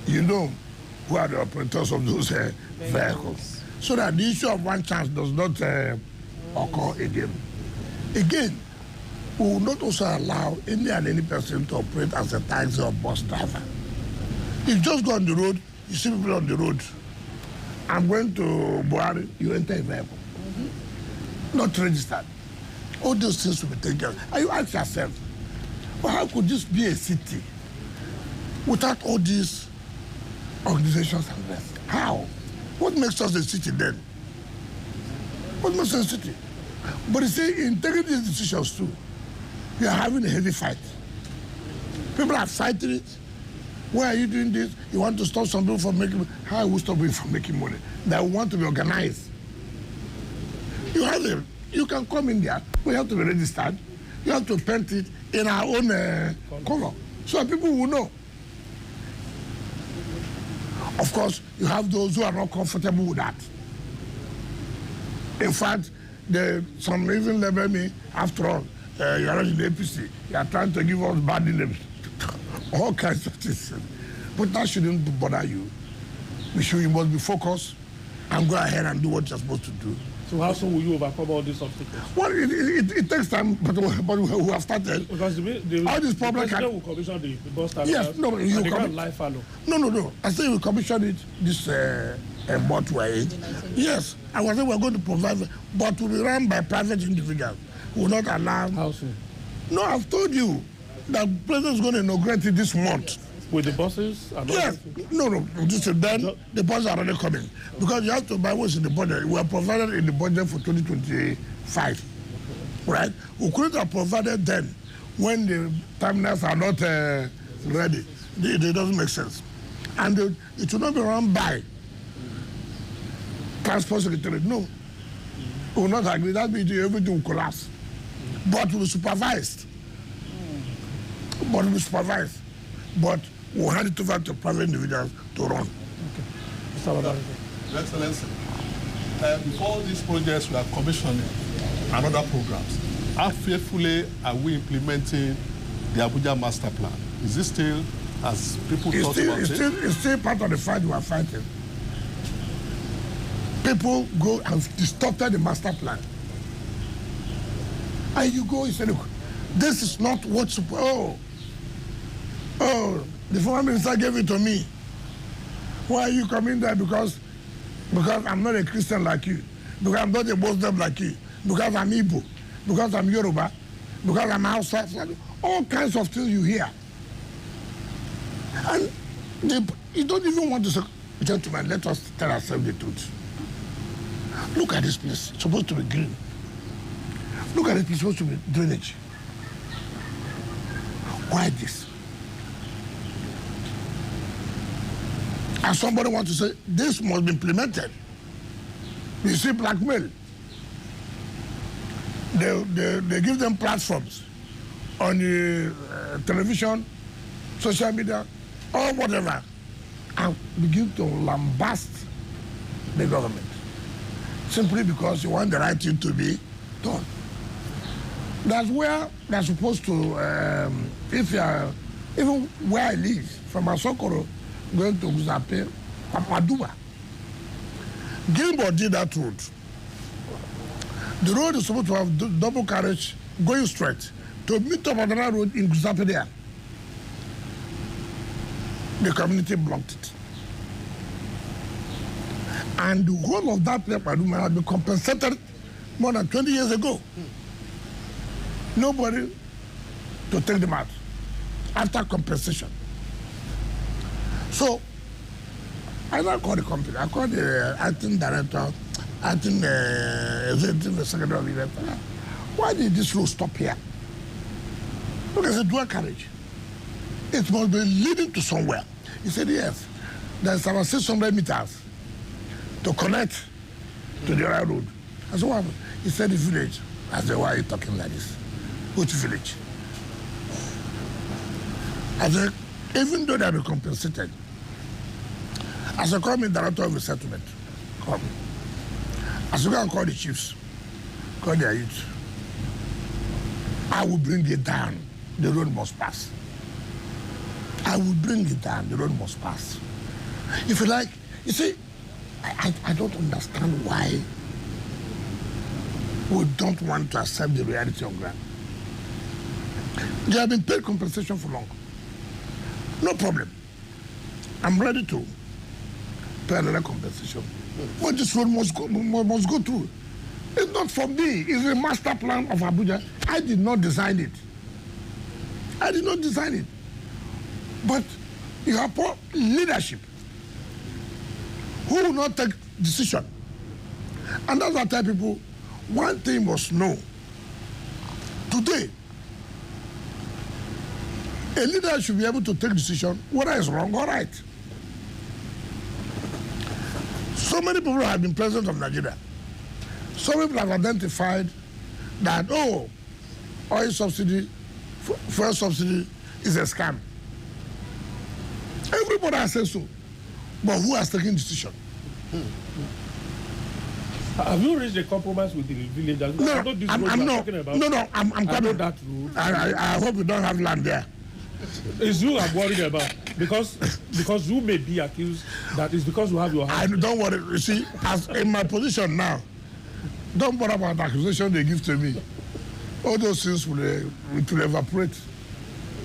you know who are the operators of those vehicles. So that the issue of one chance does not occur again. Again, we will not also allow any person to operate as a taxi or bus driver. You just go on the road, you see people on the road. I'm going to Buhari, you enter a vehicle. Not registered. All those things will be taken care of. And you ask yourself, well, how could this be a city without all these organizations and rest? How? What makes us a city then? What makes us a city? But you see, in taking these decisions too, you are having a heavy fight. People are fighting it. Why are you doing this? You want to stop some people from making money. How will we stop people from making money? That we want to be organized. You can come in there, but you have to be registered. You have to paint it in our own color, so people will know. Of course, you have those who are not comfortable with that. In fact, some even label me, after all, you are not in the APC. You are trying to give us bad names. All kinds of things. But that shouldn't bother you. You must be focused and go ahead and do what you're supposed to do. So how soon will you overcome all these obstacles? Well, it takes time, but we have started. Because all these problems the president will commission the bus standard. Yes, no, but you can't live follow. No. I say we commissioned it this month we're in. Yes, I was saying we're going to provide, but will be run by private individuals. We will not allow. How soon? No, I've told you that the president is going to inaugurate it this month. With the buses? Yes. No. Then the buses are already coming. Because you have to buy what's in the budget. We are provided in the budget for 2025. Right? We couldn't have provided then when the terminals are not ready. It doesn't make sense. And it will not be run by Transport Secretary. No. We will not agree. That means everything will collapse. But we will be supervised. But we'll hand it over to private individuals to run. Okay. Your Excellency, before these projects we are commissioning and other programs, how faithfully are we implementing the Abuja Master Plan? Is it still, as people talk about it? It's still part of the fight we are fighting. People go and distorted the master plan. And you go and say, look, this is not what's supposed. Oh, the former minister gave it to me. Why are you coming there? Because I'm not a Christian like you. Because I'm not a Muslim like you. Because I'm Igbo. Because I'm Yoruba. Because I'm outside. All kinds of things you hear. And you don't even want to say, gentlemen, let us tell ourselves the truth. Look at this place. It's supposed to be green. Look at this place. It's supposed to be drainage. Why this? And somebody wants to say, this must be implemented. You see blackmail. They give them platforms on the television, social media, or whatever, and begin to lambast the government. Simply because you want the right thing to be done. That's where they're supposed to, if you are, even where I live, from Asokoro, going to Uzape, Papaduba. Gilbert did that road. The road is supposed to have double carriage going straight to meet up on another road in Uzape there. The community blocked it. And the whole of that place had been compensated more than 20 years ago. Nobody to take them out after compensation. So, I don't call the company. I called the acting director, acting executive secretary of the event. Why did this road stop here? Look, it's a dual carriage. It must be leading to somewhere. He said, yes. There's about 600 meters to connect to the other road. I said, what happened? He said, the village. I said, why are you talking like this? Which village? I said, even though they have been compensated, as a call me director of the settlement, call me. As you can call the chiefs, call their youth. I will bring it down. The road must pass. I will bring it down. The road must pass. If you like, you see, I don't understand why we don't want to accept the reality of grant. They have been paid compensation for long. No problem. I'm ready to pay another compensation. But this road must go through. It's not for me. It's a master plan of Abuja. I did not design it. I did not design it. But you have poor leadership who will not take decision. And that's why I tell people, one thing must know. Today, a leader should be able to take decision whether it's wrong or right. So many people have been president of Nigeria. Some people have identified that, oh, oil subsidy, fuel subsidy is a scam. Everybody has said so. But who has taken decision? Have you reached a compromise with the villagers? No, I'm coming. that road. I hope you don't have land there. It's you I'm worried about. Because you may be accused that it's because you have your house. Don't worry. You see, as in my position now, don't bother about the accusation they give to me. All those things will evaporate.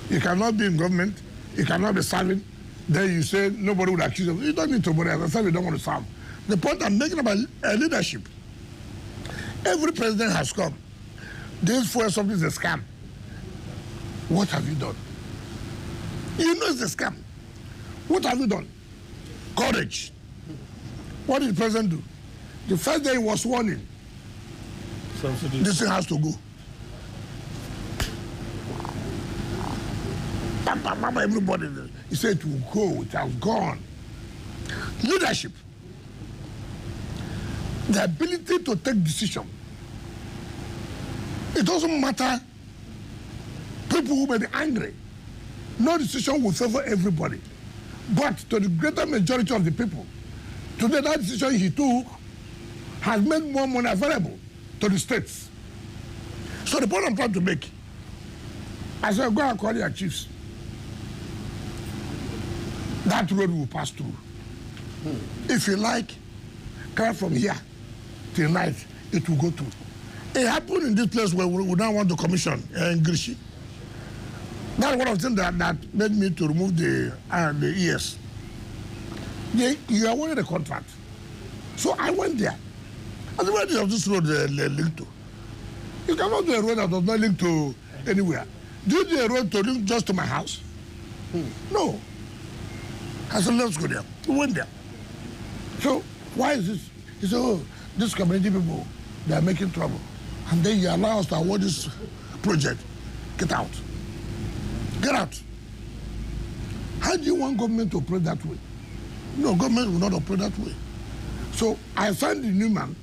You cannot be in government. You cannot be serving. Then you say nobody would accuse you. You don't need to worry. As I said, you don't want to serve. The point I'm making about leadership. Every president has come. This fuel something is a scam. What have you done? You know it's a scam. What have you done? Courage. What did the president do? The first day he was warning. This thing has to go. Everybody, he said it will go, it has gone. Leadership. The ability to take decision. It doesn't matter people who may be angry. No decision will favor everybody. But to the greater majority of the people, today that decision he took has made more money available to the states. So the point I'm trying to make, I said, go and call your chiefs. That road will pass through. If you like, come from here till night, it will go through. It happened in this place where we now want to commission in Grishi. That's one of the things that made me to remove the ES. You awarded a contract. So I went there. And where does this road link to? You cannot do a road that does not link to anywhere. Do you do a road to link just to my house? No. I said, let's go there. We went there. So why is this? He said, oh, these community people, they are making trouble. And then you allow us to award this project. Get out. Get out. How do you want government to operate that way? No, government will not operate that way. So I sent the new man,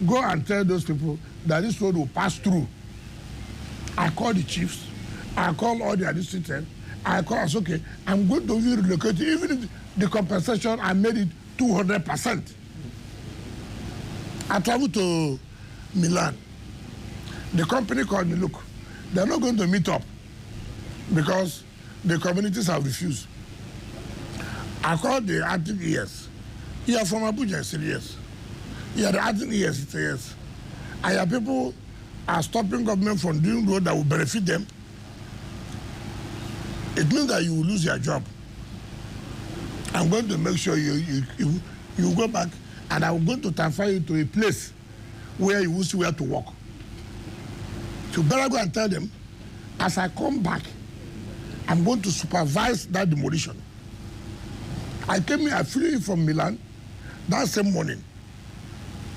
go and tell those people that this road will pass through. I called the chiefs. I called all the assistants. I said, okay, I'm going to relocate it. Even if the compensation, I made it 200%. I traveled to Milan. The company called me, look, they're not going to meet up because the communities have refused. I called the acting ES. You are from Abuja? I said, yes. You are the acting ES? He said, yes. And your people are stopping government from doing road that will benefit them. It means that you will lose your job. I'm going to make sure you go back, and I'm going to transfer you to a place where you will see where to work. So better go and tell them, as I come back, I'm going to supervise that demolition. I came here, I flew in from Milan that same morning.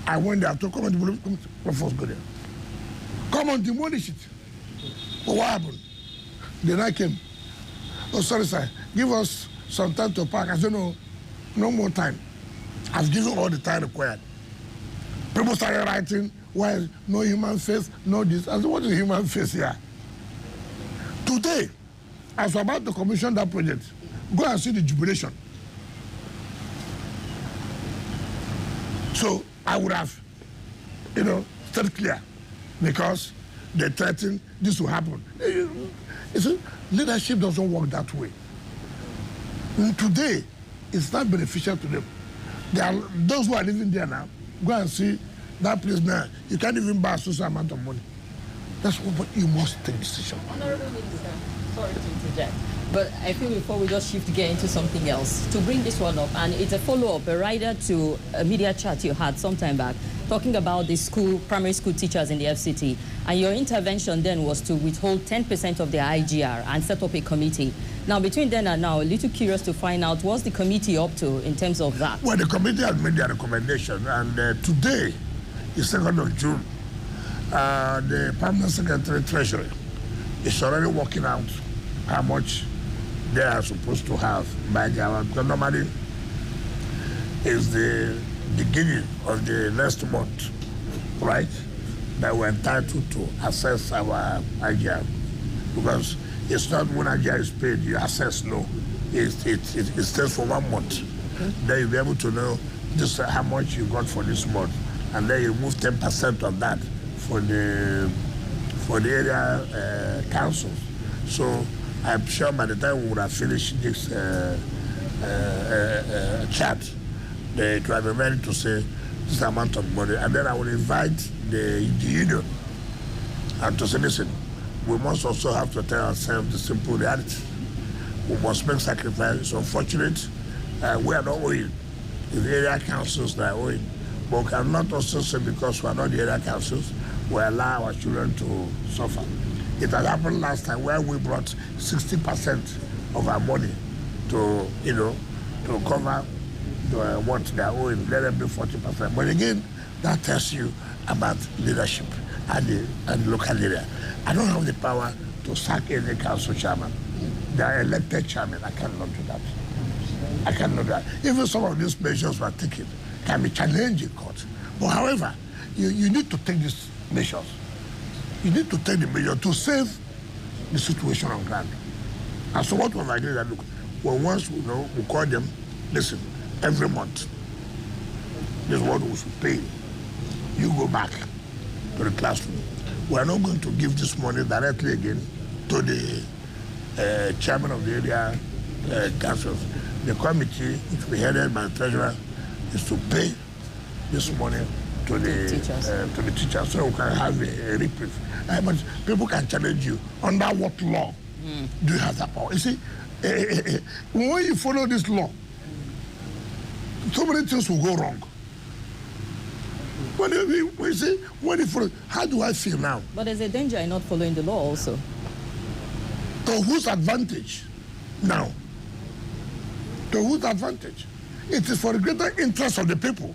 I went there, I told come and demolish, let's go there. Come and demolish it. But what happened? Then I came. Oh, sorry, sir. Give us some time to park. I said, no more time. I've given all the time required. People started writing, why no human face, no this. I said, what is human face here? Today, I was about to commission that project. Go and see the jubilation. So I would have, stayed clear because they threatened this will happen. You see, leadership doesn't work that way. And today, it's not beneficial to them. Those who are living there now, go and see that place now. You can't even buy a certain amount of money. That's what you must take decision. Honorable Minister, sorry to interject, but I feel before we just shift gear into something else, to bring this one up, and it's a follow-up, a rider to a media chat you had some time back, talking about the primary school teachers in the FCT, and your intervention then was to withhold 10% of their IGR and set up a committee. Now, between then and now, a little curious to find out what's the committee up to in terms of that? Well, the committee has made their recommendation, and today is 2nd of June. The Permanent Secretary Treasury is already working out how much they are supposed to have by their, because normally it's the beginning of the next month, right, that we're entitled to assess our IGR. Because it's not when IGR is paid, you assess, no. It stays for 1 month. Okay. Then you'll be able to know just how much you got for this month. And then you move 10% of that for the area councils. So I'm sure by the time we would have finished this chat, it will be ready to say this amount of money. And then I will invite the union and to say, listen, we must also have to tell ourselves the simple reality. We must make sacrifices. It's unfortunate. We are not owing. It's the area councils that are owing. But we cannot also say because we are not the area councils, we allow our children to suffer. It has happened last time where we brought 60% of our money to, to cover what they are owing. Let them be 40%. But again, that tells you about leadership and the local area. I don't have the power to sack any council chairman. They are elected chairman. I cannot do that. I cannot do that. Even some of these measures were taken can be challenged in court. But however, you need to take these measures. You need to take the measure to save the situation on ground. And so what was I doing? That look, well, once we call them, listen, every month, this is what we should pay. You go back to the classroom. We are not going to give this money directly again to the chairman of the area councils. The committee, which we headed by the treasurer, is to pay this money to the teachers so we can have a reprieve. But people can challenge you. Under what law do you have that power? You see, when you follow this law, so many things will go wrong. When you follow, how do I feel now? But there's a danger in not following the law also. To whose advantage now? To whose advantage? It is for the greater interest of the people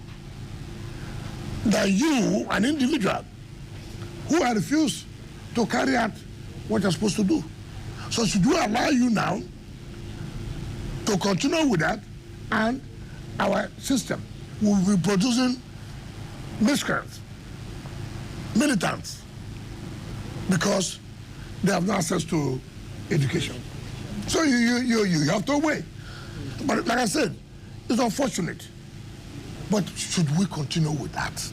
that you, an individual, who are refused to carry out what you're supposed to do. So should we allow you now to continue with that, and our system will be producing miscreants, militants, because they have no access to education. So you have to wait. But like I said, it's unfortunate. But should we continue with that?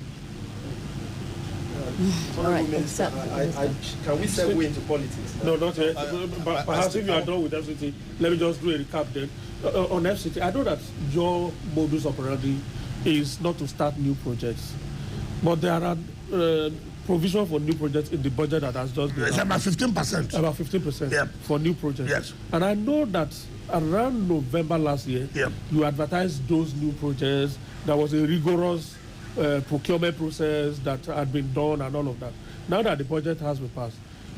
All right. Can we segue into politics? No, not yet. But perhaps if you are done with FCT, let me just do a recap then. On FCT, I know that your modus operandi is not to start new projects, but there are provision for new projects in the budget that has just been. It's about 15%. About 15% yep. for new projects. Yes. And I know that around November last year, yep. you advertised those new projects. There was a rigorous procurement process that had been done and all of that. Now that the budget has been passed,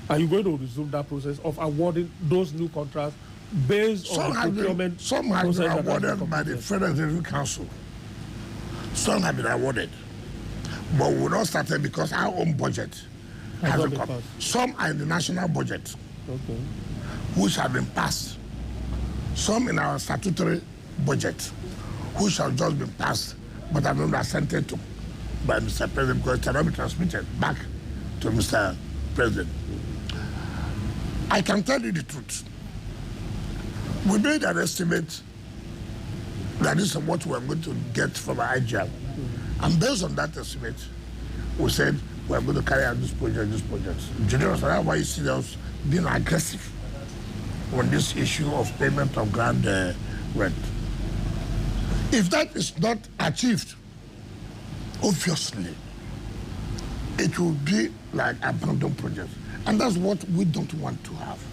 are you going to resume that process of awarding those new contracts based on the procurement process? Some have been awarded by the Federal Revenue Council. Some have been awarded. But we will not start it because our own budget hasn't come. Some are in the national budget, okay, which have been passed. Some in our statutory budget, which have just been passed, but have not been assented to by Mr. President because it cannot be transmitted back to Mr. President. I can tell you the truth. We made an estimate that this is what we are going to get from our IGL. And based on that estimate, we said we are going to carry out this project. General, that's why you see us being aggressive on this issue of payment of ground rent. If that is not achieved, obviously, it will be like abandoned projects. And that's what we don't want to have.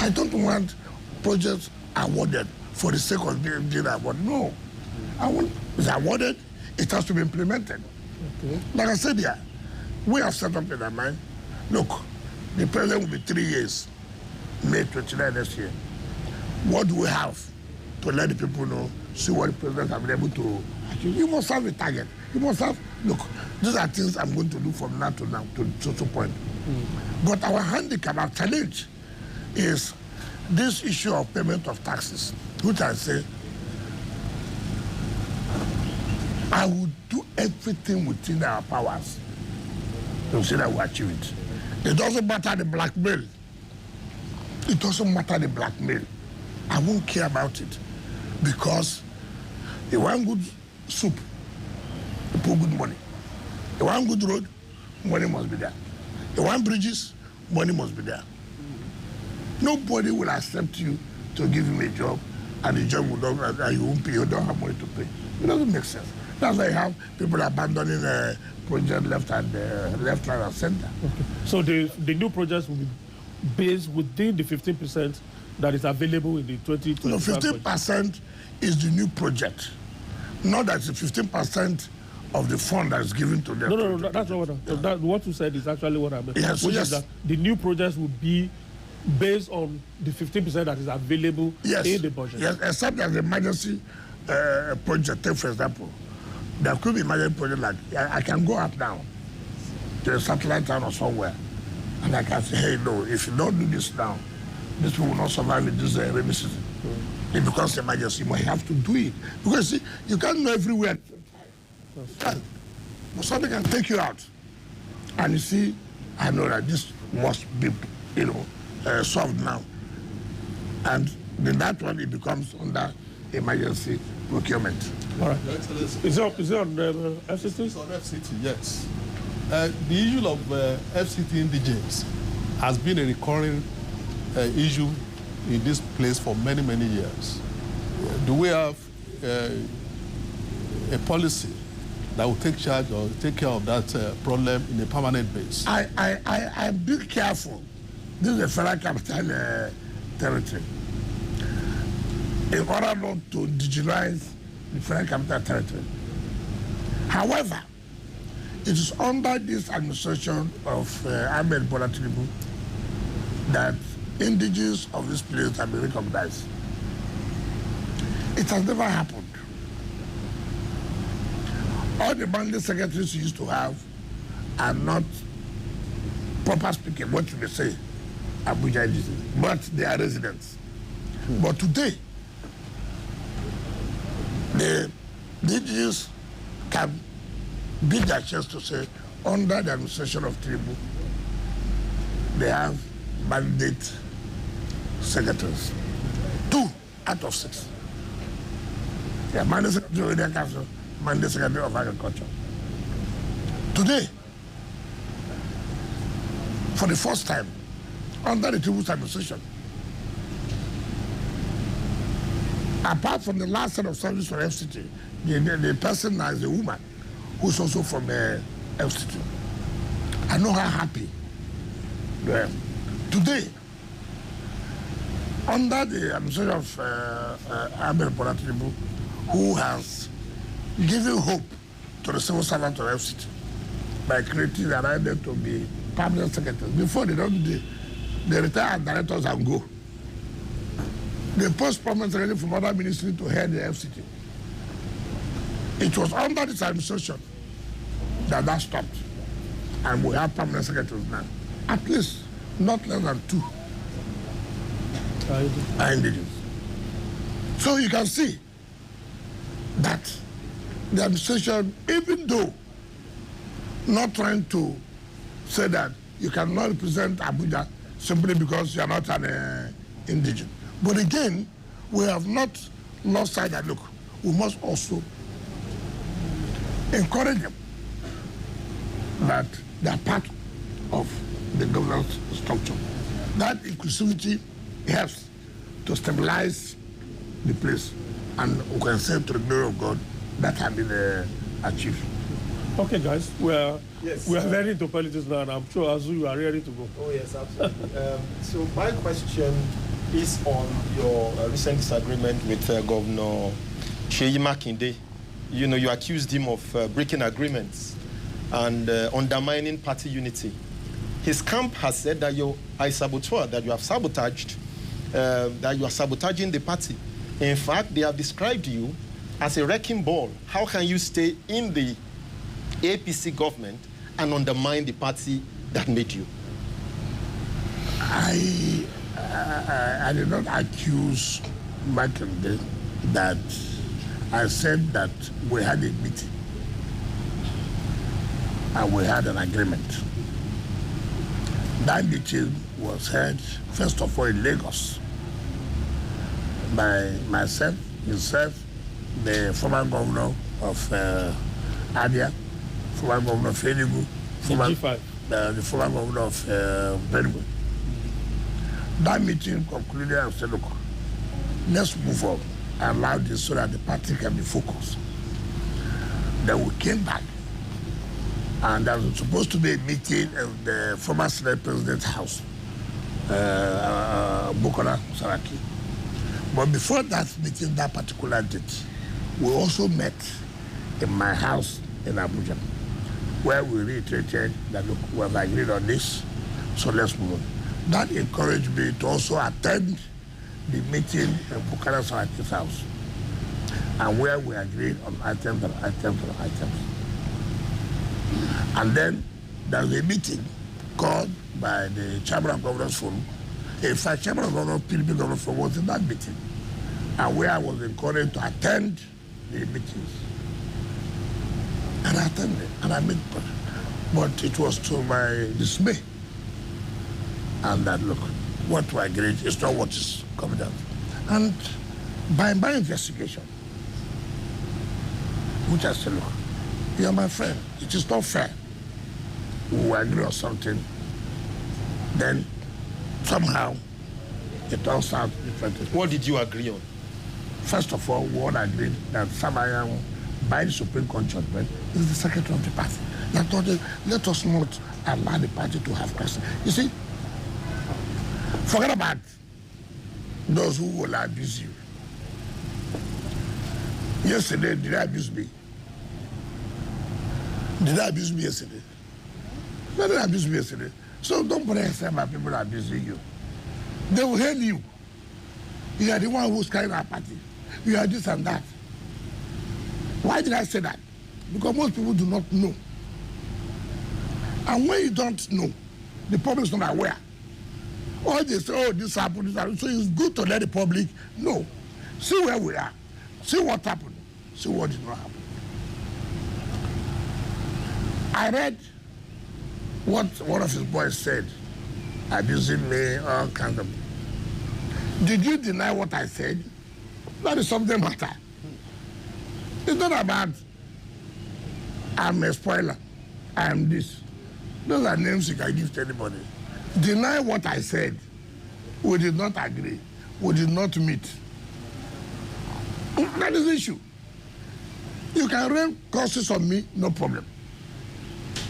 I don't want projects awarded for the sake of being awarded. No. I want it's awarded, it has to be implemented. Okay. Like I said here, we have set up in our mind, look, the president will be 3 years, May 29 next year. What do we have to let the people know, see what the president has been able to achieve? You must have a target. You must have, look, these are things I'm going to do from now to social point. But our handicap, our challenge is this issue of payment of taxes, which I say, I will do everything within our powers to see that we achieve it. It doesn't matter the blackmail. It doesn't matter the blackmail. I won't care about it because you want good soup, you put good money. You want good road, money must be there. You want bridges, money must be there. Nobody will accept you to give him a job and the job will not, and you won't pay, you don't have money to pay. It doesn't make sense. That's why you have people abandoning project left, right, and center. Okay. So the new projects will be based within the 15% that is available in the 2020. No, 15% is the new project. Not that it's 15% of the fund that is given to them. No, that's not what what you said is actually what I meant. Yes, which yes. is that the new projects will be based on the 15% that is available in the budget. Yes, except as the emergency project, take for example. There could be emergency project like, I can go out now to a satellite town or somewhere, and I can say, hey, no, if you don't do this now, this people will not survive in this rainy season. It becomes emergency, but you have to do it. Because see, you can't go everywhere. But something can take you out. And you see, I know that this must be, solved now. And then that one, it becomes under emergency procurement. All right. Is it on FCT? It's on FCT, yes. The issue of FCT indigents has been a recurring issue in this place for many, many years. Do we have a policy that will take charge or take care of that problem in a permanent basis? I'm being careful. This is a federal capital territory. In order not to digitalize the federal capital territory. However, it is under this administration of Ahmed Bola Tinubu that indigenous of this place have been recognized. It has never happened. All the bandit secretaries you used to have are not, proper speaking, what you may say, Abuja indigenous, but they are residents. But today, the indigenous can beat their chest to say, under the administration of Tinubu, they have mandate secretaries. 2 out of 6. They are mandate secretary of the council, mandate secretary of agriculture. Today, for the first time, under the Tinubu's administration, apart from the last set of service for FCT, the person as a woman who's also from FCT. I know her happy. Today, under the administration of Ahmed Bola Tinubu, who has given hope to the civil servant of FCT by creating and allowing them to be permanent secretaries. Before they don't do, they retire as directors and go. They post permanent secretary from other ministry to head the FCT. It was under this administration that stopped. And we have permanent secretaries now. At least not less than 2 are indigenous. So you can see that the administration, even though not trying to say that you cannot represent Abuja simply because you are not an indigenous. But again, we have not lost sight that, look, we must also encourage them that they are part of the governance structure. That inclusivity helps to stabilize the place. And we can say to the glory of God that has been achieved. Okay, guys, we are Yes, very into politics now, and I'm sure Azu, you are ready to go. Oh yes, absolutely. So my question is on your recent disagreement with Governor Seyi Makinde. You know, you accused him of breaking agreements and undermining party unity. His camp has said that you are a saboteur, that you have sabotaged, that you are sabotaging the party. In fact, they have described you as a wrecking ball. How can you stay in the APC government and undermine the party that made you? I did not accuse Makinde that I said that we had a meeting and we had an agreement. That meeting was held, first of all, in Lagos by myself, himself, the former governor of Abia, former governor of Enugu, the former governor of Benue. That meeting concluded and said, look, let's move on and allow this so that the party can be focused. Then we came back, and there was supposed to be a meeting in the former Senate President's house, Bukola Saraki. But before that meeting, that particular date, we also met in my house in Abuja, where we reiterated that, look, we have agreed on this, so let's move on. That encouraged me to also attend the meeting in Bukola Saraki's house, and where we agreed on items and items and items. And then there was a meeting called by the Chamber of Governors Forum. In fact, Chamber of Governors, PDP Governors Forum was in that meeting, and where I was encouraged to attend the meetings. And I attended, and I met, but it was to my dismay. And that, look, what we agreed is not what is coming out. And by my investigation, which I said, look, you are my friend, it is not fair. We agree on something, then somehow it turns out different. What did you agree on? First of all, we all agreed that Samayang, by the Supreme Court judgment, is the secretary of the party. Let us not allow the party to have crisis. You see, forget about those who will abuse you. Yesterday, did I abuse me? Did I abuse me yesterday? No, they abused me yesterday. So don't bother yourself about people abusing you. They will hate you. You are the one who's carrying our party. You are this and that. Why did I say that? Because most people do not know. And when you don't know, the public is not aware. Or they say, oh, this happened, this happened. So it's good to let the public know. See where we are. See what happened. See what did not happen. I read what one of his boys said, abusing me, all kinds of. Did you deny what I said? That is something matter. It's not about I'm a spoiler, I am this. Those are names you can give to anybody. Deny what I said. We did not agree. We did not meet. That is the issue. You can rain curses on me, no problem.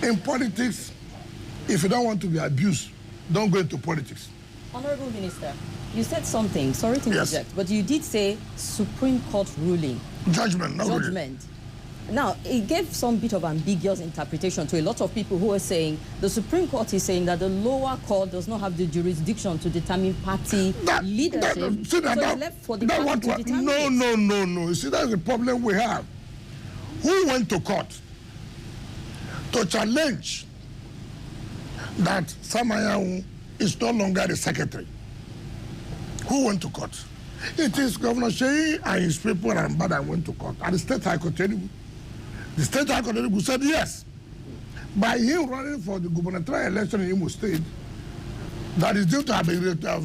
In politics, if you don't want to be abused, don't go into politics. Honorable Minister, you said something, sorry to interject, but you did say Supreme Court ruling. Judgment, not ruling. Judgment. Now, it gave some bit of ambiguous interpretation to a lot of people who are saying the Supreme Court is saying that the lower court does not have the jurisdiction to determine party leadership. It's left for the party to determine. No. You see, that's the problem we have. Who went to court to challenge that Samayang is no longer the secretary? Who went to court? It is Governor Seyi and his people and Bada went to court. And the State High Court, the State High Court said yes. By him running for the gubernatorial election in Imo State, that is due to have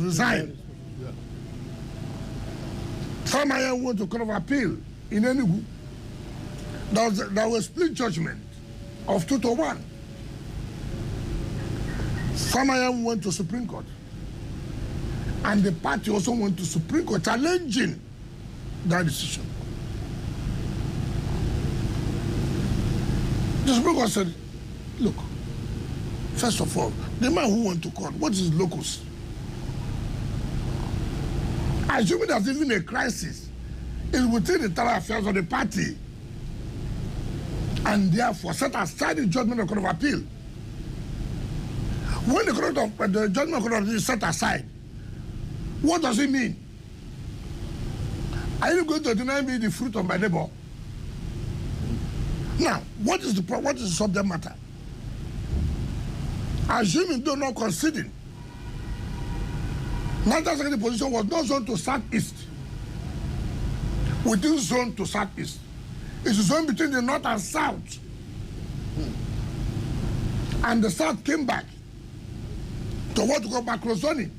resigned. Samayang went to Court of Appeal in Enugu. There was split judgment of 2-1. Samayang went to Supreme Court. And the party also went to Supreme Court challenging that decision. The Supreme Court said, look, first of all, the man who went to court, what is locus? Assuming that even a crisis is within the internal affairs of the party, and therefore set aside the judgment of the Court of Appeal. When the judgment of the Court of Appeal is set aside, what does it mean? Are you going to deny me the fruit of my labor? Now, what is the subject matter? Assuming though not conceding, National Secretary position was not zoned to southeast. Within zone to southeast. It's a zone between the north and south. And the south came back to what we call macro zoning.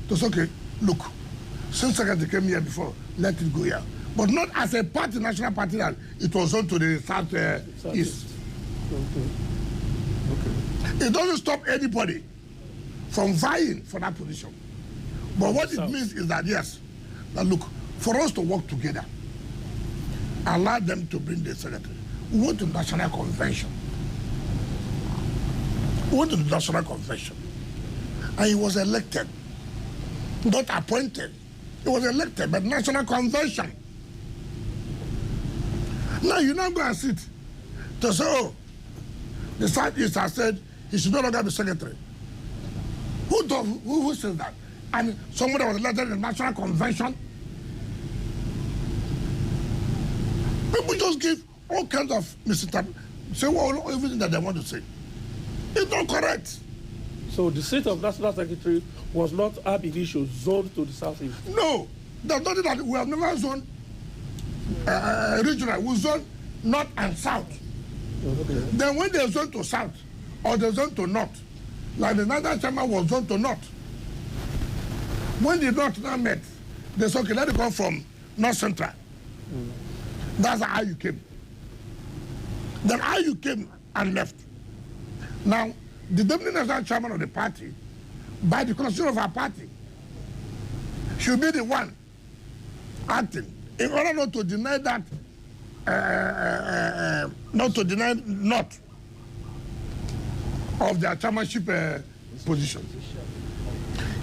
To say, okay, look, since Secretary came here before, let it go here. But not as a party, national party, that it was zoned to the southeast. Okay. It doesn't stop anybody from vying for that position. But what it means is that, yes, that look, for us to work together, allow them to bring the secretary. We went to the National Convention. We went to the National Convention. And he was elected, not appointed. He was elected by the National Convention. Now you now go and sit to say, oh, the Southeast has said he should no longer be secretary. Who says that? And somebody was elected in the National Convention. People just give all kinds of misinterpretation, say everything that they want to say. It's not correct. So the seat of National Secretary was not ab initio zoned to the southeast? No, there's nothing that we have never zoned regional. We zone north and south. Okay. Then when they zone to south or they zone to north, like the National Chairman was zoned to north. When the north now met, they said, okay, let it come from north central. That's how you came. Then how you came and left. Now, the Deputy National Chairman of the party, by the constitution of our party, should be the one acting in order not to deny that, not to deny not of their chairmanship position.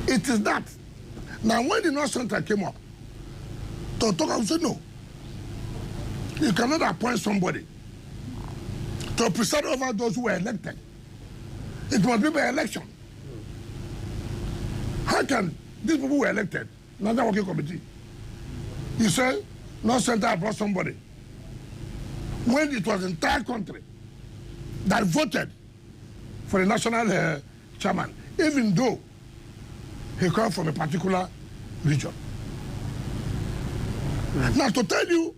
It is that. Now, when the North Central came up to talk, I said, no. You cannot appoint somebody to preside over those who were elected. It must be by election. How can these people who were elected, National Working Committee, you say North Central brought somebody when it was the entire country that voted for the national chairman, even though he comes from a particular region. Now, to tell you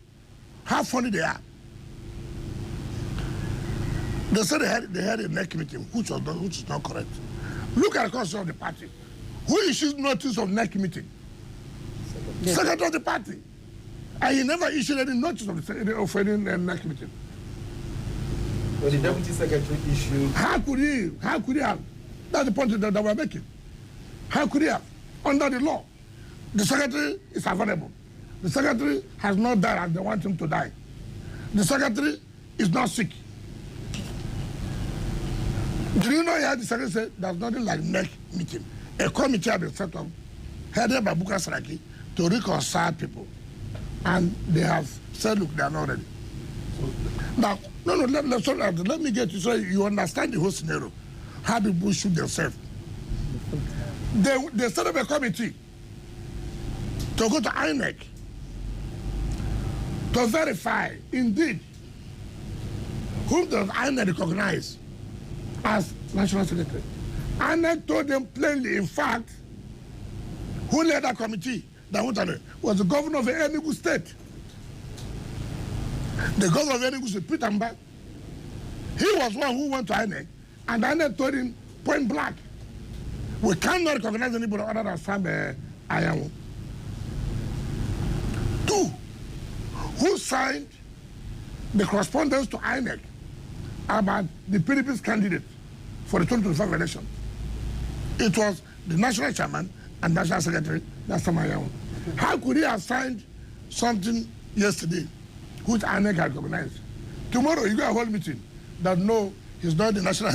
how funny they are, they said they had a NEC meeting, which is not correct. Look at the constitution of the party. Who issues notice of NEC meeting? Yes. Secretary of the party. And he never issued any notice of any NEC meeting. But the deputy secretary issued. How could he have? That's the point that we're making. How could he have? Under the law, the secretary is available. The secretary has not died as they want him to die. The secretary is not sick. Do you know how the secretary said there's nothing like NEC meeting? A committee has been set up, headed by Buka Saraki, to reconcile people. And they have said, look, they are not ready. Now, let me get you so you understand the whole scenario. How people shoot themselves. They set up a committee to go to INEC to verify, indeed, whom does INEC recognize as National Secretary. INEC told them plainly, in fact, who led that committee that went on it was the governor of Enugu State. The governor of Enugu State, Peter Mba, he was one who went to INEC, and INEC told him point blank, we cannot recognize anybody other than Sam Ayamu. 2, who signed the correspondence to INEC about the PDP's candidate for the 2025 election. It was the national chairman and national secretary, that's Sam Ayamu. How could he have signed something yesterday, which INEC had recognized. Tomorrow, you got a whole meeting that no, he's not the national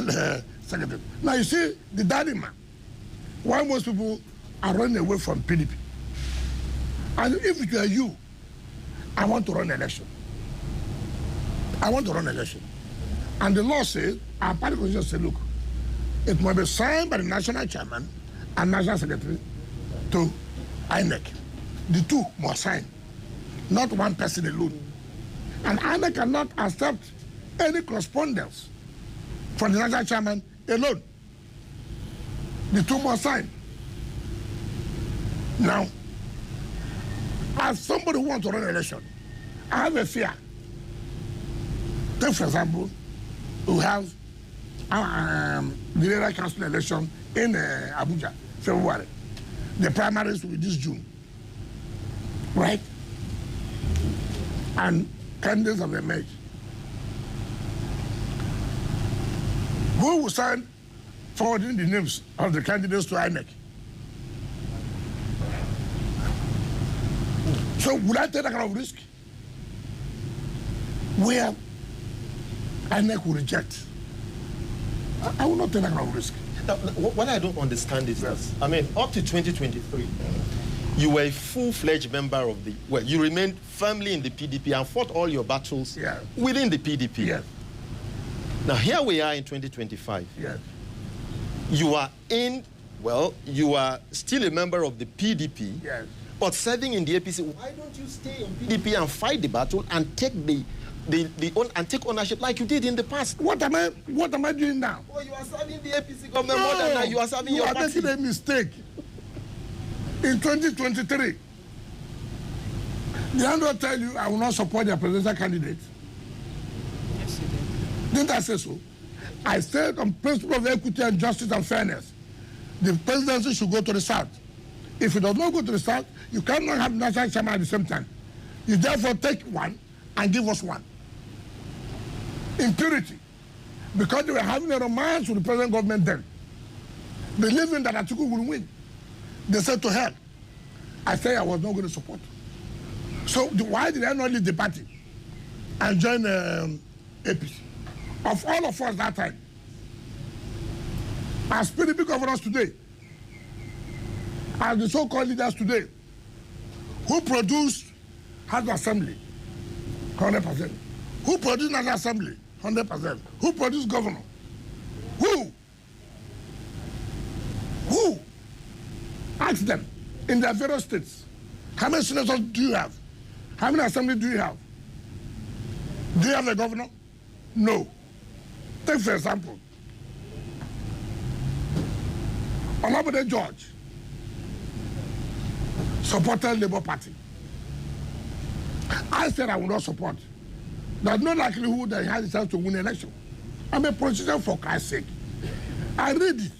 secretary. Now, you see, the dilemma, why most people are running away from PDP. And if it were you, I want to run an election. I want to run an election. And the law says, our party constitution says, look, it must be signed by the national chairman and national secretary to INEC. The two must sign, not one person alone. And INEC cannot accept any correspondence from the national chairman alone. The two must sign. Now, as somebody who wants to run an election, I have a fear. Take, for example, we have the area council election in Abuja, February. The primaries will be this June, right? And candidates have emerged. Who will sign forwarding the names of the candidates to INEC? So would I take that kind of risk? Where INEC will reject. I will not take that kind of risk. Now, what I don't understand is this. I mean, up to 2023, you were a full-fledged member of the, well, you remained firmly in the PDP and fought all your battles within the PDP. Yes. Now, here we are in 2025. Yes. You are in, well, you are still a member of the PDP, Yes. but serving in the APC. Why don't you stay in PDP and fight the battle and take and take ownership like you did in the past? What am I doing now? Well, you are serving the APC government more than now. You are serving your party. You are making a mistake. In 2023, did I not tell you I will not support their presidential candidate? Yes, you did. Didn't I say so? I said on principle of equity and justice and fairness, the presidency should go to the South. If it does not go to the South, you cannot have national chairman at the same time. You therefore take one and give us one. Impurity. Because they were having a romance with the present government then, believing that Atiku will win. They said to hell. I said I was not going to support. So why did I not leave the party and join APC? Of all of us that time, as PDP governors today, as the so-called leaders today, who produced House Assembly, 100%. Who produced National Assembly, 100%. Who produced governor? Who? Who? Ask them in their various states. How many senators do you have? How many assemblies do you have? Do you have a governor? No. Take for example, Olabode George supported Labour Party. I said I will not support. There's no likelihood that he has a chance to win an election. I'm a politician for Christ's sake. I read it.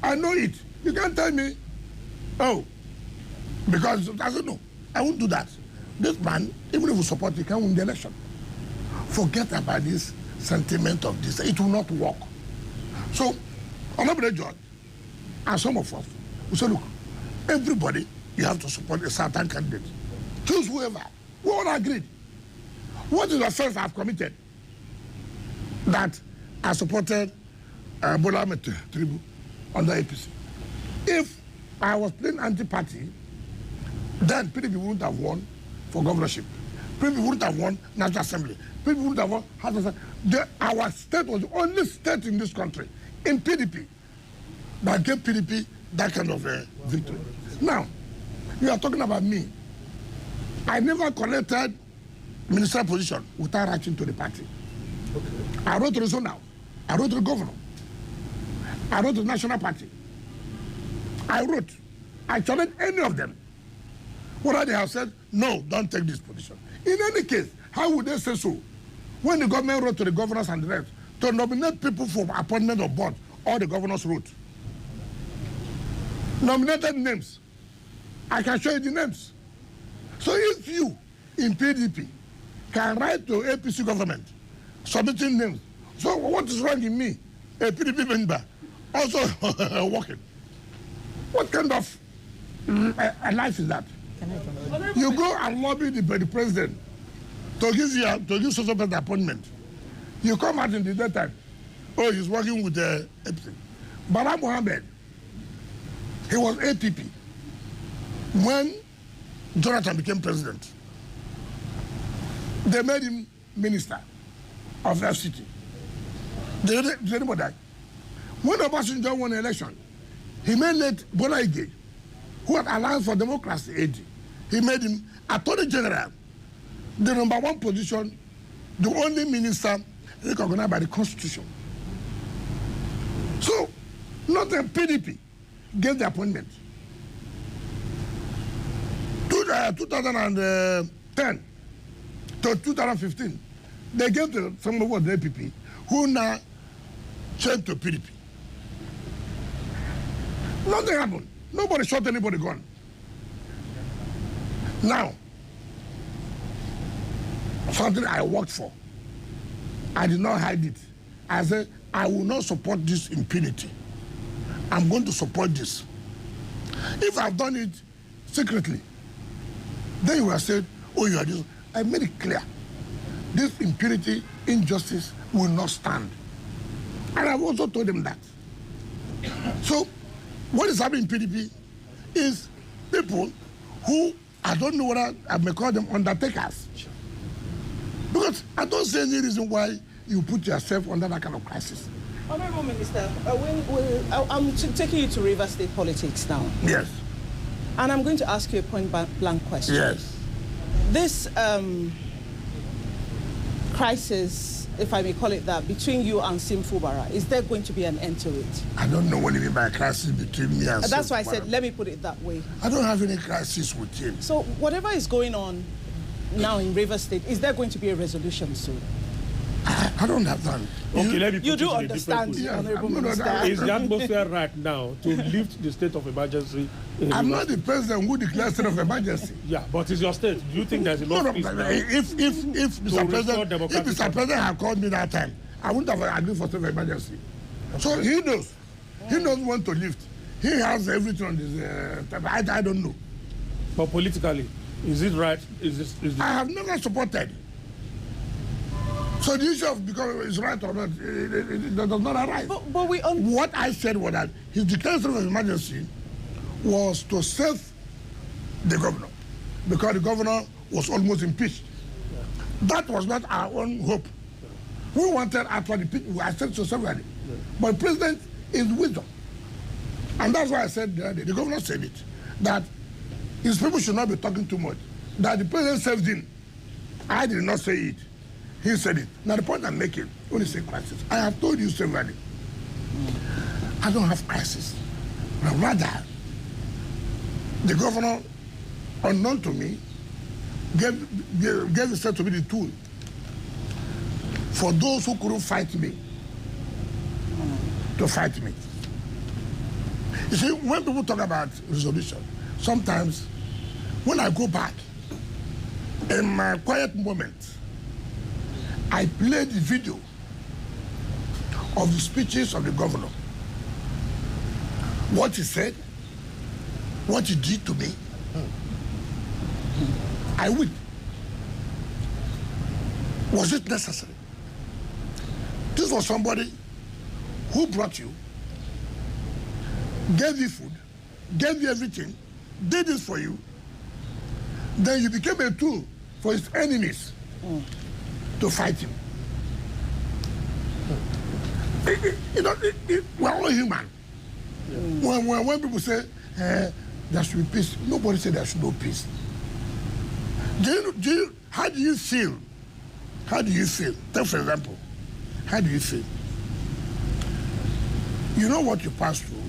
I know it. You can't tell me, oh, because I said no, I won't do that. This man, even if we support, he can't win the election. Forget about this sentiment of this. It will not work. So, Olabode George, and some of us, we say, look, everybody, you have to support a certain candidate. Choose whoever. We all agreed. What is the offense I've committed? That I supported Bola Ahmed Tinubu under APC. If I was playing anti-party, then PDP wouldn't have won for governorship. PDP wouldn't have won National Assembly. PDP wouldn't have won House of Assembly. Our state was the only state in this country, in PDP, that gave PDP that kind of victory. Now, you are talking about me. I never collected ministerial position without writing to the party. Okay. I wrote to the zonal. I wrote to the governor. I wrote to the national party. I challenged any of them. Whether they have said, no, don't take this position. In any case, how would they say so? When the government wrote to the governors and the rest to nominate people for appointment of board, all the governors wrote. Nominated names. I can show you the names. So if you, in PDP, can write to APC government, submitting names, so what is wrong in me, a PDP member, also working? What kind of a life is that? You go and lobby the president to give social person appointment. You come out in the daytime. Oh, he's working with Epstein. Bala Mohammed, he was APP when Jonathan became president. They made him minister of FCT. Did anybody die? When Obasanjo won the election, he made late Bola Ige, who had Alliance for Democracy AD. He made him Attorney General, the #1 position, the only minister recognized by the Constitution. So, not the PDP gave the appointment. 2010 to 2015, they gave some of the APP, who now changed to PDP. Nothing happened. Nobody shot anybody gun. Now, something I worked for, I did not hide it. I said, I will not support this impunity. I'm going to support this. If I've done it secretly, then you have said, oh, you are this. I made it clear. This impunity, injustice will not stand. And I've also told them that. So, what is happening in PDP is people who, I don't know whether I may call them undertakers. Because I don't see any reason why you put yourself under that kind of crisis. Honorable Minister, I'm taking you to River State politics now. Yes. And I'm going to ask you a point-blank question. Yes. This crisis, if I may call it that, between you and Sim Fubara, is there going to be an end to it? I don't know what you mean by a crisis between me and Sim. That's why I said, let me put it that way. I don't have any crisis with him. So whatever is going on now in River State, is there going to be a resolution soon? I don't understand. Okay, let me put You do it in a understand, different way. Honorable I'm not- Minister. Is the atmosphere right now to lift the state of emergency? I'm not the president who declares state of emergency. Yeah, but it's your state. Do you think there's enough peace now? If Mr. President had called me that time, I wouldn't have agreed for state of emergency. So he knows. He knows when to lift. He has everything on his. I don't know. But politically, is it right? Is this? I have never supported. So the issue of because it's right or not, it does not arise. But we What I said was that his declaration of emergency was to save the governor, because the governor was almost impeached. That was not our own hope. We wanted actually people. I said so severally, but the president is wisdom, and that's why I said the governor said it, that his people should not be talking too much. That the president saved him. I did not say it. He said it. Now the point I'm making, when you say crisis, I have told you severally, I don't have crisis. But rather, the governor, unknown to me, gave himself to be the tool for those who couldn't fight me to fight me. You see, when people talk about resolution, sometimes when I go back, in my quiet moment, I played the video of the speeches of the governor. What he said, what he did to me. I would. Was it necessary? This was somebody who brought you, gave you food, gave you everything, did this for you. Then you became a tool for his enemies to fight him. You know, we're all human. When people say there should be peace, nobody said there should be no peace. How do you feel? How do you feel? Take for example, how do you feel? You know what you pass through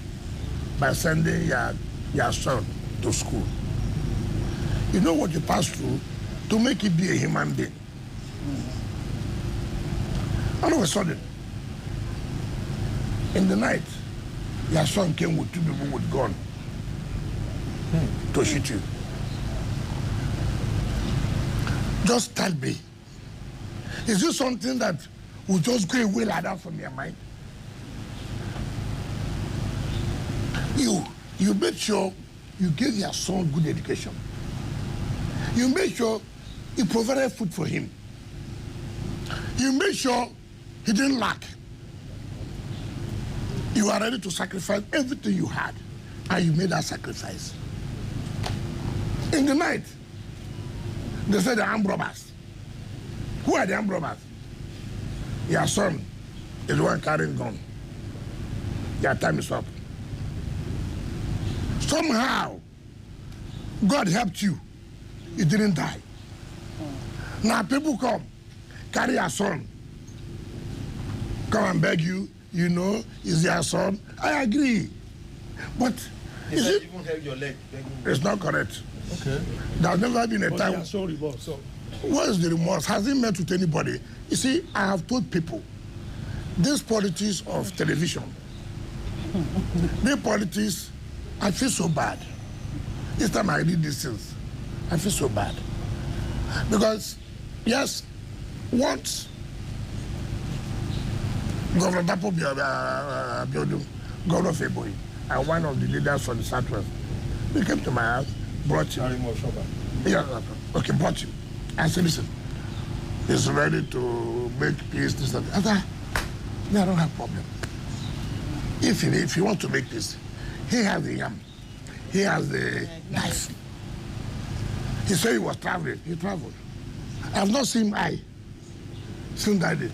by sending your son to school. You know what you pass through to make it be a human being. All of a sudden, in the night, your son came with 2 people with gun to shoot you. Just tell me, is this something that will just go away like that from your mind? You made sure you gave your son good education. You made sure you provided food for him. You made sure he didn't lack. You are ready to sacrifice everything you had, and you made that sacrifice. In the night, they said the armed robbers. Who are the armed robbers? Your son is the one carrying gun. Your time is up. Somehow, God helped you. You didn't die. Now people come, carry your son, come and beg you, you know, is your son. I agree. But Is it even held your leg? it's not correct. Okay. There's never been a But time. they are so remorse. So, What is the remorse? Has it met with anybody? You see, I have told people, this politics of television, the politics, I feel so bad. This time I read these things, I feel so bad. Because, yes, once Governor Dapo Biodun, Governor Feboy, and one of the leaders from the Southwest, they came to my house, brought him. Yeah, okay, brought him. I said, listen, he's ready to make peace, this and that. I said, I don't have problem. If he wants to make peace, he has the yam, he has the knife. He said he was traveling, he traveled. I have not seen him since that day.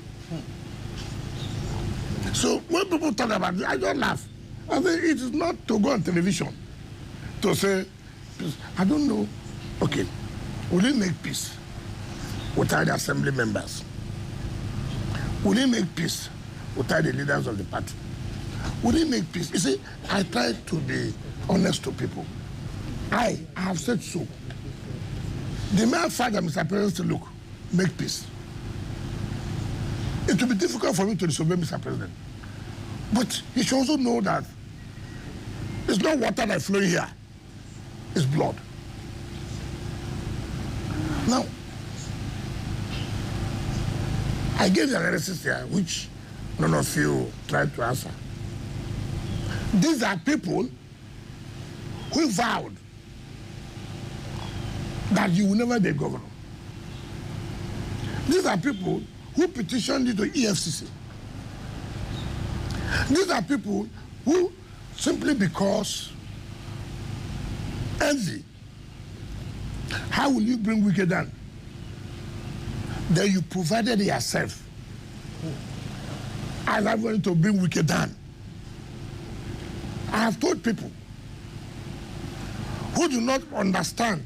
So when people talk about it, I don't laugh. I say, it is not to go on television to say, I don't know. Okay, will he make peace without the assembly members? Will he make peace without the leaders of the party? Will he make peace? You see, I try to be honest to people. I have said so. The mere fact that Mr. President said, look, make peace. It will be difficult for me to disobey Mr. President. But he should also know that it's not water that is flowing here, it's blood. Now, I gave the analysis here, which none of you tried to answer. These are people who vowed that you will never be a governor. These are people who petitioned you to EFCC. These are people who, simply because envy, how will you bring Wike down? Then you provided yourself as I'm going to bring Wike down. I have told people who do not understand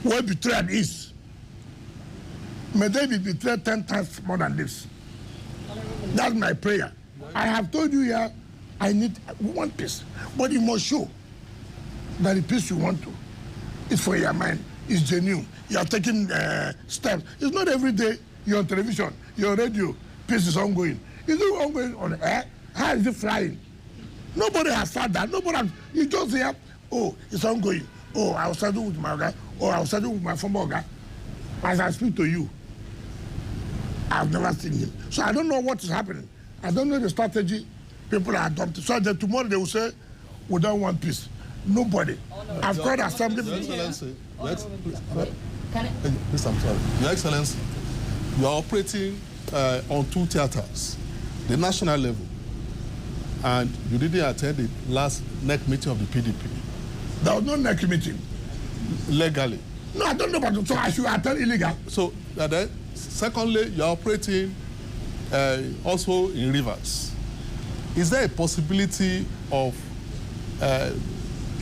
what betrayal is, may they be betrayed 10 times more than this. That's my prayer. I have told you here, we want peace. But you must show that the peace you want to is for your mind, is genuine. You are taking steps. It's not every day you're on television, you're on radio, peace is ongoing. Is it ongoing on air? How is it flying? Nobody has said that. You just hear, oh, it's ongoing. Oh, I was studying with my guy. Oh, I was studying with my former guy. As I speak to you, I've never seen him. So I don't know what is happening. I don't know the strategy people are adopting. So that tomorrow they will say, we don't want peace. Nobody. I've got assembly. Your Excellency, Can I? Please, I'm sorry. Your Excellency, you are operating on two theaters, the national level, and you didn't attend the last NEC meeting of the PDP. There was no NEC meeting. Legally. No, I don't know about it. So I should attend illegal. So, then, secondly, you are operating also in rivers. Is there a possibility of,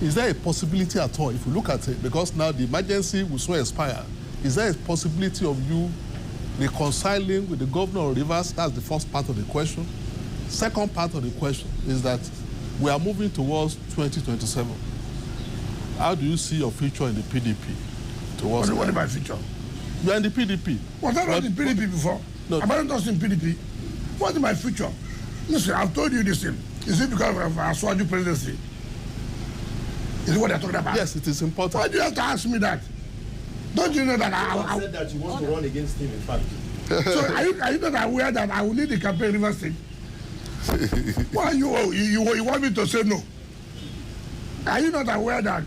is there a possibility at all, if you look at it, because now the emergency will soon expire, is there a possibility of you reconciling with the governor of Rivers? That's the first part of the question. Second part of the question is that we are moving towards 2027. How do you see your future in the PDP? What is my future? You are in the PDP. Was I not in PDP before? No. Am I not in PDP? What is my future? Listen, I've told you this thing. Is it because of our Swaju presidency? Is it what they're talking about? Yes, it is important. Why do you have to ask me that? Don't you know that I said that you want to run against him, in fact. So are you not aware that I will lead the campaign in Rivers State? Why you want me to say no? Are you not aware that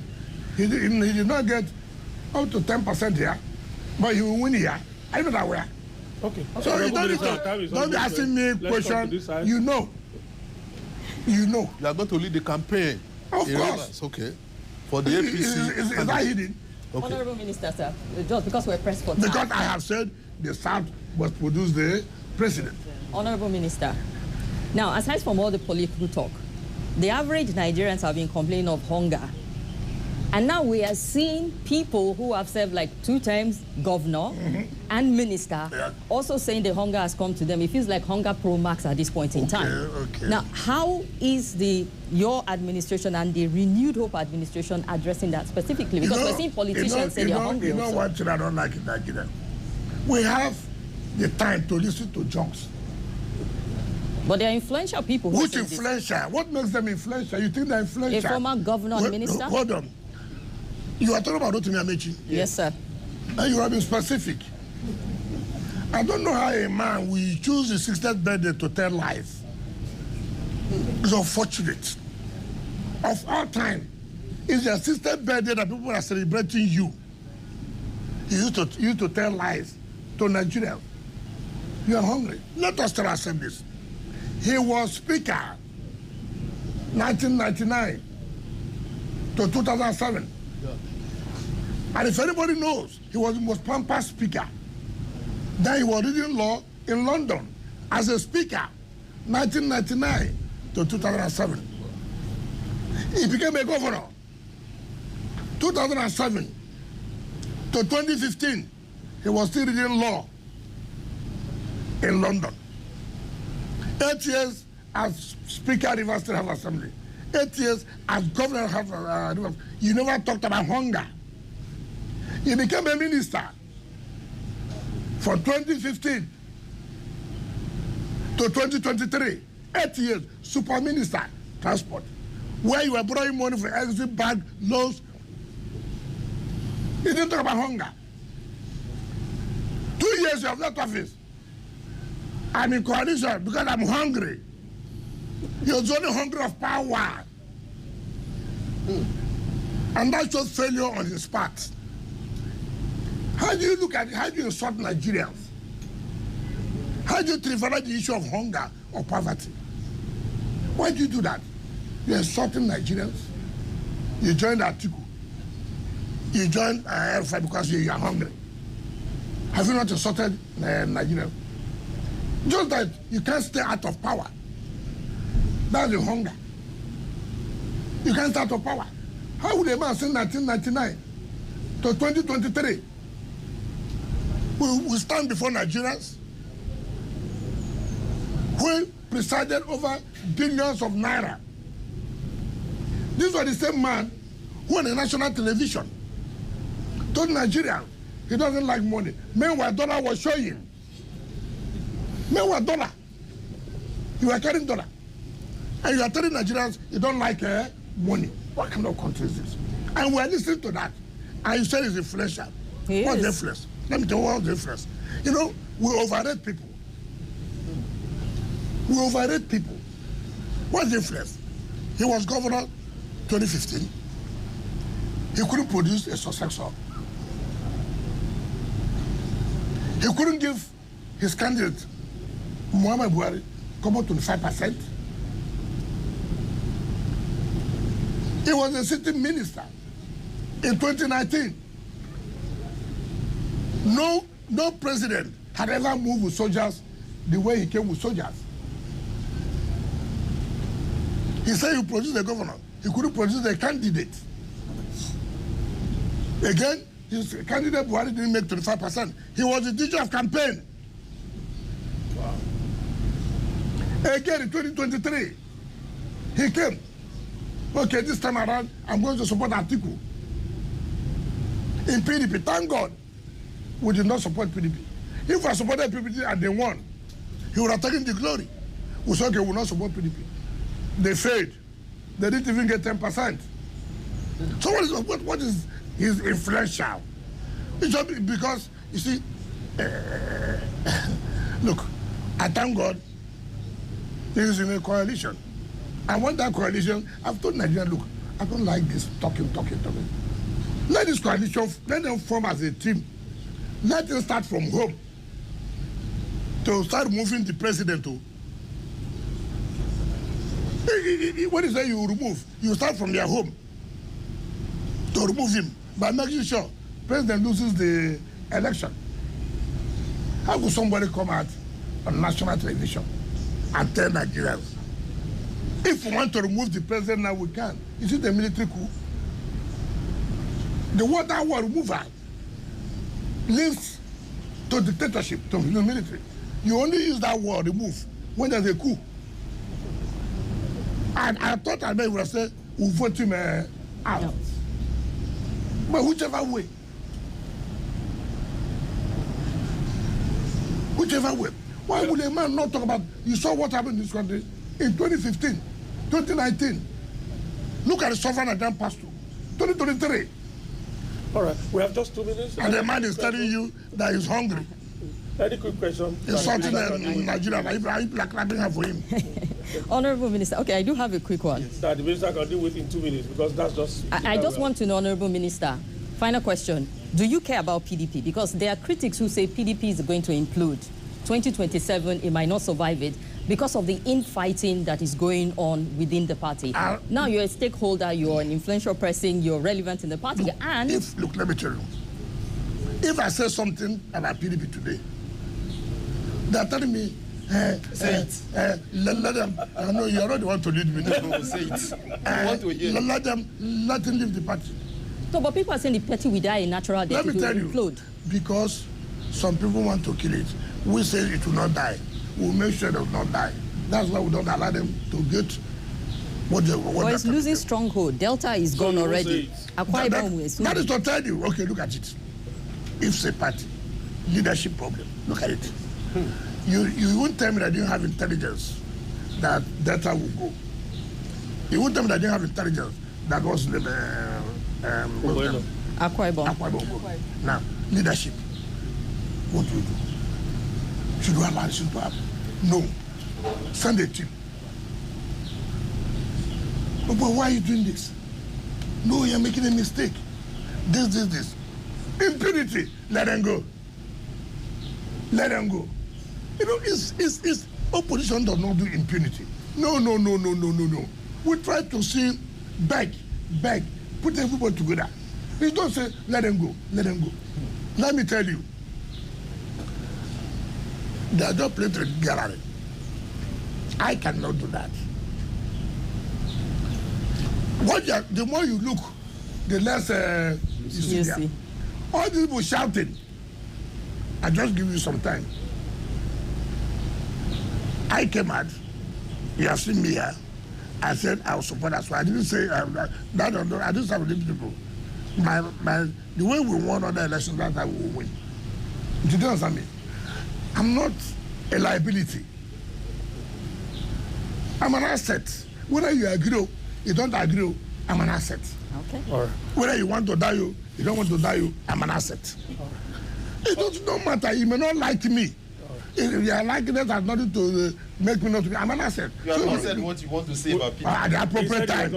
he did not get up to 10% here, but he will win here. Are you not aware? Okay. So you don't be asking me question. You know. You are going to lead the campaign. Of course. Okay. For the APC. Is that hidden? Okay. Honorable Minister, sir, just because we're pressed for time. Because I have said the South must produce the president. Honorable Minister, now aside from all the political talk, the average Nigerians have been complaining of hunger. And now we are seeing people who have served like 2 times governor and minister also saying the hunger has come to them. It feels like hunger pro max at this point in time. Okay. Now, how is your administration and the Renewed Hope administration addressing that specifically? Because we're seeing politicians say they're hungry. You know what I don't like in Nigeria? We have the time to listen to jokes. But they're influential people. Which influential? What makes them influential? You think they're influential? A former governor and minister? Hold on. You are talking about Rotimi Amechi? Yes, sir. And you have been specific. I don't know how a man will choose his 60th birthday to tell lies. It's unfortunate. Of all time, it's your 60th birthday that people are celebrating you. You used to tell lies to Nigerians. You are hungry. Let us tell ourselves this. He was Speaker 1999 to 2007. And if anybody knows, he was the most pampered speaker. Then he was reading law in London as a speaker, 1999 to 2007. He became a governor, 2007 to 2015. He was still reading law in London. 8 years as Speaker of Rivers State House Assembly. 8 years as Governor of Rivers. You never talked about hunger. He became a minister from 2015 to 2023. 8 years, super minister, transport. Where you were borrowing money for exit bag loans. He didn't talk about hunger. 2 years you have left office. I'm in coalition because I'm hungry. You're only hungry of power. And that shows failure on his part. How do you look at it? How do you insult Nigerians? How do you trivialize the issue of hunger or poverty? Why do you do that? You're insulting Nigerians. You joined Atiku. You joined Alpha because you are hungry. Have you not insulted Nigerians? Just that you can't stay out of power. That's the hunger. You can't stay out of power. How would a man since 1999 to 2023 will stand before Nigerians who presided over billions of naira? This was the same man who on the national television told Nigerians he doesn't like money. Meanwhile, dollar was showing. Meanwhile, dollar. You are carrying dollar. And you are telling Nigerians you don't like money. What kind of country is this? And we are listening to that. And you said it's influential. What's the influence? Let me tell you what's the influence. You know, we overrate people. We overrate people. What's the influence? He was governor 2015. He couldn't produce a successor. He couldn't give his candidate, Muhammad Buhari, come up to 25%. He was a sitting minister in 2019. No president had ever moved with soldiers the way he came with soldiers. He said he produced the governor. He couldn't produce the candidate. Again, his candidate Buhari didn't make 25%. He was the teacher of campaign. Wow. Again, in 2023, he came. Okay, this time around, I'm going to support Atiku. In PDP, thank God, we did not support PDP. If I supported PDP and they won, he would have taken the glory. We said, okay, we will not support PDP. They failed. They didn't even get 10%. So what is his influential? It's just because, you see, look, I thank God he is in a coalition. I want that coalition. I've told Nigeria, look, I don't like this talking. Let this coalition, let them form as a team. Let them start from home to start moving the president to. What is that you remove? You start from their home to remove him by making sure president loses the election. How could somebody come out on national television and tell Nigerians, if we want to remove the president now, we can? Is it a military coup? The word that word removal links to dictatorship, to the military. You only use that word remove when there's a coup. And I thought I would have said, we'll vote him out. No. But whichever way. Whichever way. Why would a man not talk about, you saw what happened in this country in 2015, 2019. Look at the suffering that then passed through. 2023. All right, we have just 2 minutes. And the man is telling you that he's hungry. Any quick question? It's something in Nigeria, people are clapping her for him. Honorable Minister, okay, I do have a quick one. Yes. That the Minister can deal with in 2 minutes, because that's just... I just want to know, Honorable Minister, final question. Do you care about PDP? Because there are critics who say PDP is going to implode. 2027, it might not survive it because of the infighting that is going on within the party. Now you're a stakeholder, you're an influential person, you're relevant in the party, and... Look, let me tell you. If I say something about PDP today, they're telling me, say it. Let them, I know you're not the one to lead me. Say it. I want to hear. Let them leave the party. So, but people are saying the party will die a natural death. Let me tell you, implode. Because some people want to kill it. We say it will not die. We'll make sure it will not die. That's why we don't allow them to get what they want. But it's losing stronghold. Delta is gone already. That is to tell you, okay, look at it. If it's a party, leadership problem, look at it. You won't tell me that you don't have intelligence that Delta will go. You won't tell me that you don't have intelligence that was Akwa Ibom. Now, leadership. What do you do? Should we allow this to happen? No. Send a team. But why are you doing this? No, you're making a mistake. This. Impunity. Let them go. Let them go. You know, it's opposition does not do impunity. No. We try to see beg, put everybody together. We don't say, let them go. Let me tell you, they are just playing to the gallery. I cannot do that. The more you look, the less you see there. All these people shouting. I just give you some time. I came out. You have seen me here. I said I will support that. So I didn't say that. I didn't say with people. The way we won other elections, that's how we will win. You don't understand me? I'm not a liability. I'm an asset. Whether you agree or you don't agree, I'm an asset. Okay. All right. Whether you want to die, you don't want to die, I'm an asset. It doesn't matter. You may not like me. If you are liking it, has nothing to make me not to be. I'm an asset. You have not said what you want to say about people. At the appropriate time.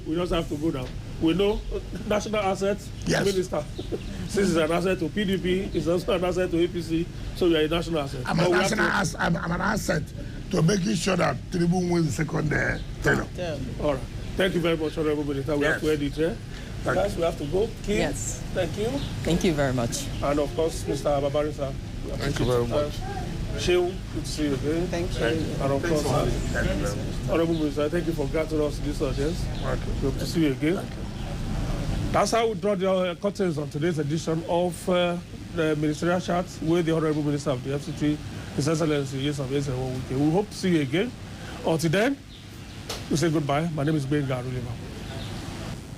We just have to go now. We know national assets, yes. Minister. Since it's an asset to PDP, it's also an asset to APC, so you are a national asset. I'm an asset to making sure that Tinubu wins the second term. All right. Thank you very much, Honorable Minister. We have to end it here. Guys, we have to go. Kim, yes. Thank you. Thank you very much. And of course, Mr. Babari, sir. Thank you very much. Shehu, good to see you again. Thank you. And of course, Honorable Minister, thank you for granting us this audience. Good to see you again. That's how we draw the curtains on today's edition of the Ministerial Chat with the Honorable Minister of the FCT, His Excellency Nyesom Wike Ezenwo. We hope to see you again. Until then, we say goodbye. My name is Ben Garulima.